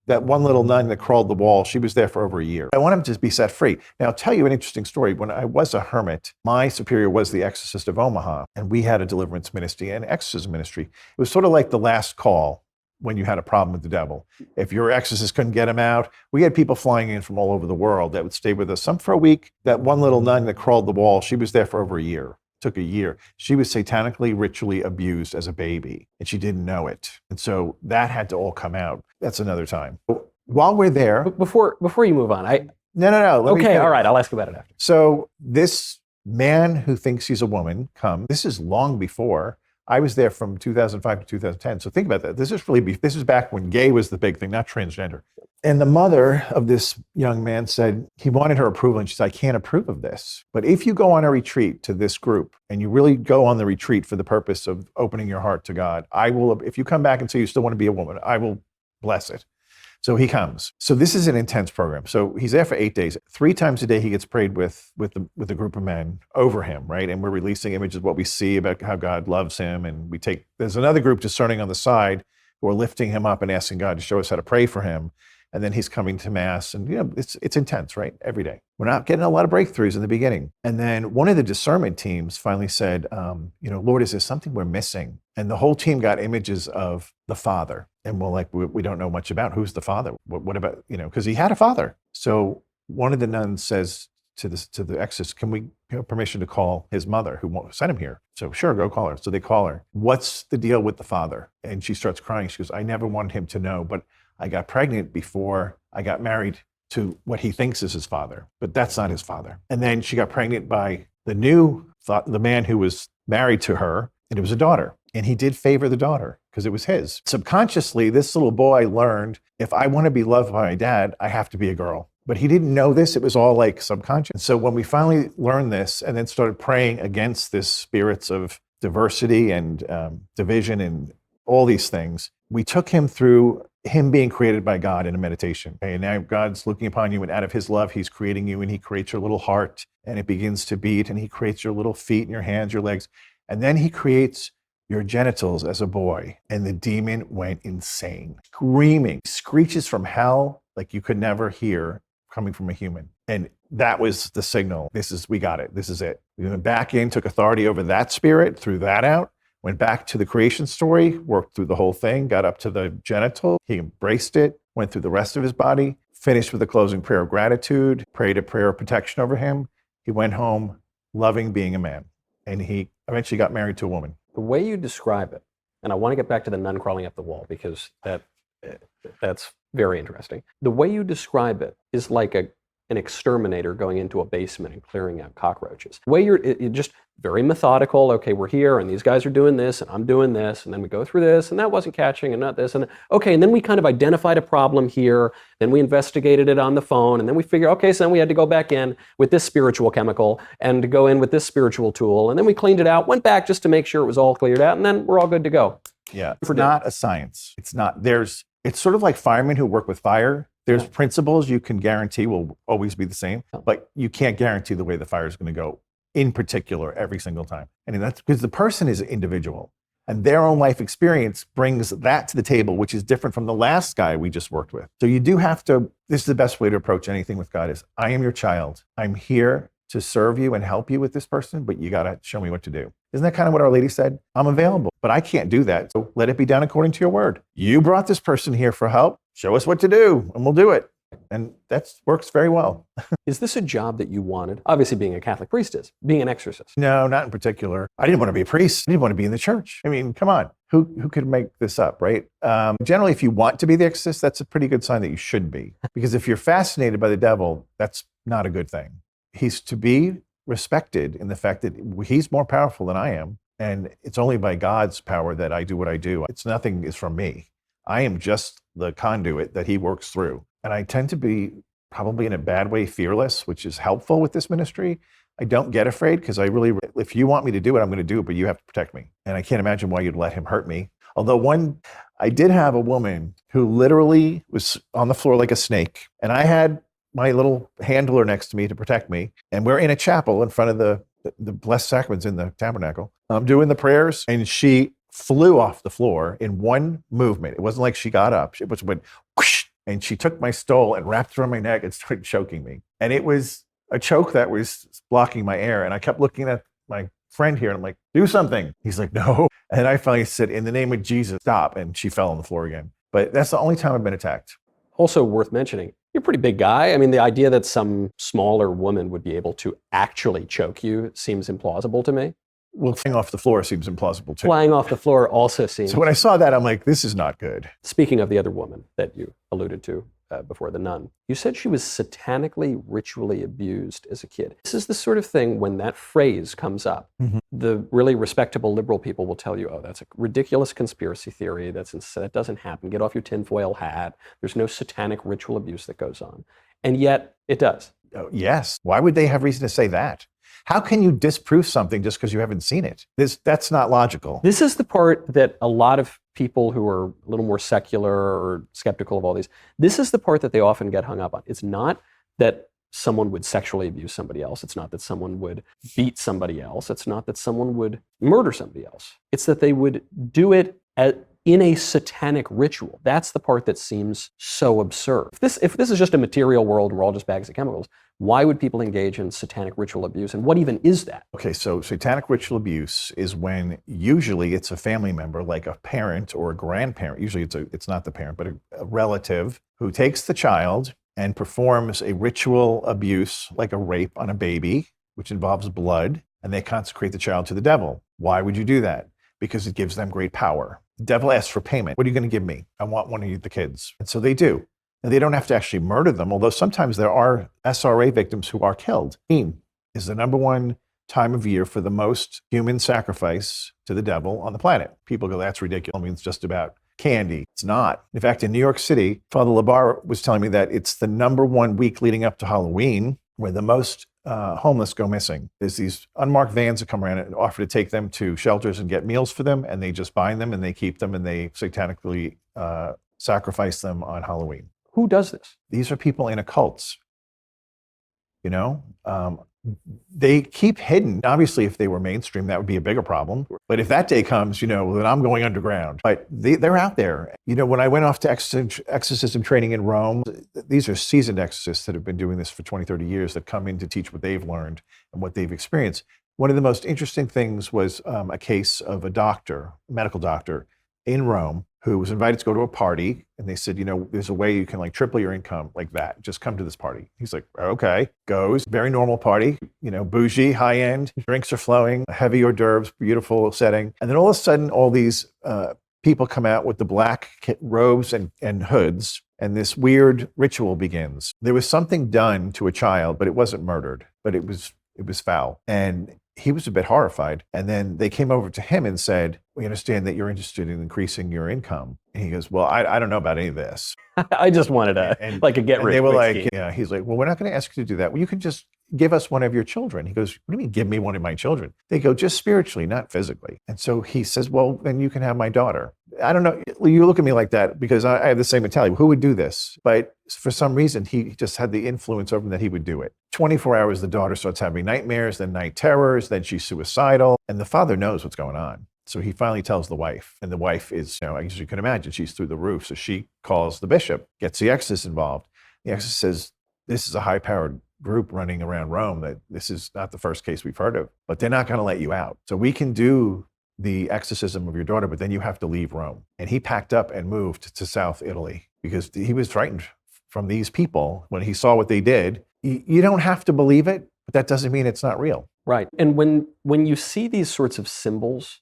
That one little nun that crawled the wall, she was there for over a year. I want him to be set free. Now, I'll tell you an interesting story. When I was a hermit, my superior was the Exorcist of Omaha, and we had a deliverance ministry and exorcism ministry. It was sort of like the last call when you had a problem with the devil. If your exorcist couldn't get him out, we had people flying in from all over the world that would stay with us, some for a week. That one little nun that crawled the wall, she was there for over a year. Took a year. She was satanically, ritually abused as a baby, and she didn't know it. And so that had to all come out. That's another time. While we're there, Before you move on, no. Okay, all right, I'll ask you about it after. So this man who thinks he's a woman comes. This is long before. I was there from 2005 to 2010. So think about that. This is back when gay was the big thing, not transgender. And the mother of this young man said he wanted her approval, and she said, I can't approve of this. But if you go on a retreat to this group and you really go on the retreat for the purpose of opening your heart to God, I will, if you come back and say you still want to be a woman, I will bless it. So he comes. So this is an intense program. So he's there for 8 days. 3 times a day he gets prayed with a group of men over him, right? And we're releasing images of what we see about how God loves him. And there's another group discerning on the side who are lifting him up and asking God to show us how to pray for him. And then he's coming to mass, and it's intense, right? Every day. We're not getting a lot of breakthroughs in the beginning. And then one of the discernment teams finally said, Lord, is there something we're missing? And the whole team got images of the Father. And we're like, we don't know much about who's the Father. What about, because he had a father. So one of the nuns says to the exorcist, can we have permission to call his mother who sent him here? So sure, go call her. So they call her. What's the deal with the father? And she starts crying. She goes, I never wanted him to know, but I got pregnant before I got married to what he thinks is his father, but that's not his father. And then she got pregnant by the man who was married to her, and it was a daughter. And he did favor the daughter because it was his. Subconsciously, this little boy learned, if I want to be loved by my dad, I have to be a girl. But he didn't know this. It was all like subconscious. So when we finally learned this and then started praying against this spirits of diversity and division and all these things, we took him through him being created by God in a meditation. Okay? And now God's looking upon you, and out of his love, he's creating you, and he creates your little heart, and it begins to beat, and he creates your little feet and your hands, your legs. And then he creates your genitals as a boy. And the demon went insane, screaming, screeches from hell like you could never hear coming from a human. And that was the signal. We got it. This is it. We went back in, took authority over that spirit, threw that out. Went back to the creation story, worked through the whole thing, got up to the genital. He embraced it, went through the rest of his body, finished with a closing prayer of gratitude, prayed a prayer of protection over him. He went home loving being a man. And he eventually got married to a woman. The way you describe it, and I want to get back to the nun crawling up the wall because that's very interesting. The way you describe it is like an exterminator going into a basement and clearing out cockroaches. The way you're just very methodical. Okay, we're here, and these guys are doing this, and I'm doing this, and then we go through this, and that wasn't catching, and not this, and okay, and then we kind of identified a problem here, then we investigated it on the phone, and then we figured, okay, so then we had to go back in with this spiritual chemical, and to go in with this spiritual tool, and then we cleaned it out, went back just to make sure it was all cleared out, and then we're all good to go. Yeah, it's not a science. It's sort of like firemen who work with fire. There's principles you can guarantee will always be the same, but you can't guarantee the way the fire is going to go in particular every single time. And that's because the person is individual and their own life experience brings that to the table, which is different from the last guy we just worked with. So you do have to, this is the best way to approach anything with God is, I am your child. I'm here to serve you and help you with this person, but you got to show me what to do. Isn't that kind of what Our Lady said? I'm available, but I can't do that. So let it be done according to your word. You brought this person here for help. Show us what to do and we'll do it. And that works very well. Is this a job that you wanted? Obviously being a Catholic priest is, being an exorcist. No, not in particular. I didn't want to be a priest. I didn't want to be in the church. I mean, come on. Who could make this up, right? Generally, if you want to be the exorcist, that's a pretty good sign that you should be. Because if you're fascinated by the devil, that's not a good thing. He's to be respected in the fact that he's more powerful than I am. And it's only by God's power that I do what I do. Nothing is from me. I am just the conduit that he works through. And I tend to be probably in a bad way fearless, which is helpful with this ministry. I don't get afraid because if you want me to do it, I'm going to do it, but you have to protect me. And I can't imagine why you'd let him hurt me. Although I did have a woman who literally was on the floor like a snake. And I had my little handler next to me to protect me. And we're in a chapel in front of the Blessed Sacraments in the tabernacle. I'm doing the prayers and she flew off the floor in one movement. It wasn't like she got up. It went whoosh, And she took my stole and wrapped it around my neck and started choking me. And it was a choke that was blocking my air. And I kept looking at my friend here and I'm like, do something. He's like, no. And I finally said, in the name of Jesus, stop. And she fell on the floor again. But that's the only time I've been attacked. Also worth mentioning, you're a pretty big guy. I mean, the idea that some smaller woman would be able to actually choke you seems implausible to me. Well, flying off the floor seems implausible too. Flying off the floor also seems... So when I saw that, I'm like, this is not good. Speaking of the other woman that you alluded to before, the nun, you said she was satanically ritually abused as a kid. This is the sort of thing, when that phrase comes up, the really respectable liberal people will tell you, oh, that's a ridiculous conspiracy theory. That doesn't happen. Get off your tinfoil hat. There's no satanic ritual abuse that goes on. And yet it does. Oh, yes. Why would they have reason to say that? How can you disprove something just because you haven't seen it? That's not logical. This is the part that a lot of people who are a little more secular or skeptical of all these, this is the part that they often get hung up on. It's not that someone would sexually abuse somebody else. It's not that someone would beat somebody else. It's not that someone would murder somebody else. It's that they would do it in a satanic ritual. That's the part that seems so absurd. If this is just a material world and we're all just bags of chemicals, why would people engage in satanic ritual abuse? And what even is that? Okay, so satanic ritual abuse is when usually it's a family member, like a parent or a grandparent. Usually it's not the parent, but a relative who takes the child and performs a ritual abuse, like a rape on a baby, which involves blood, and they consecrate the child to the devil. Why would you do that? Because it gives them great power. The devil asks for payment. What are you going to give me? I want one of you, the kids. And so they do. And they don't have to actually murder them, although sometimes there are SRA victims who are killed. Halloween is the #1 time of year for the most human sacrifice to the devil on the planet. People go, that's ridiculous. I mean, it's just about candy. It's not. In fact, in New York City, Father Labar was telling me that it's the #1 week leading up to Halloween where the most homeless go missing. There's these unmarked vans that come around and offer to take them to shelters and get meals for them, and they just bind them and they keep them and they satanically sacrifice them on Halloween. Who does this? These are people in occults. You know, they keep hidden. Obviously, if they were mainstream, that would be a bigger problem. But if that day comes, you know, then I'm going underground. But they're out there. You know, when I went off to exorcism training in Rome, these are seasoned exorcists that have been doing this for 20, 30 years that come in to teach what they've learned and what they've experienced. One of the most interesting things was a case of a medical doctor in Rome who was invited to go to a party, and they said, you know, there's a way you can like triple your income like that. Just come to this party. He's like, okay, goes. Very normal party, you know, bougie, high end, drinks are flowing, heavy hors d'oeuvres, beautiful setting. And then all of a sudden, all these people come out with the black robes and hoods, and this weird ritual begins. There was something done to a child, but it wasn't murdered, but it was foul. And he was a bit horrified. And then they came over to him and said, we understand that you're interested in increasing your income. And he goes, well, I don't know about any of this. I just wanted a get rich. They were quick like, scheme. yeah. He's like, well, we're not going to ask you to do that. Well, you can just give us one of your children. He goes, what do you mean give me one of my children? They go, just spiritually, not physically. And so he says, well, then you can have my daughter. I don't know. You look at me like that because I have the same mentality. Who would do this? But for some reason, he just had the influence over him that he would do it. 24 hours, the daughter starts having nightmares, then night terrors, then she's suicidal. And the father knows what's going on. So he finally tells the wife, and the wife is, you know, as you can imagine, she's through the roof. So she calls the bishop, gets the exorcist involved. The exorcist says, this is a high-powered group running around Rome, that this is not the first case we've heard of, but they're not going to let you out. So we can do the exorcism of your daughter, but then you have to leave Rome. And he packed up and moved to South Italy because he was frightened from these people when he saw what they did. You don't have to believe it, but that doesn't mean it's not real. Right. And when you see these sorts of symbols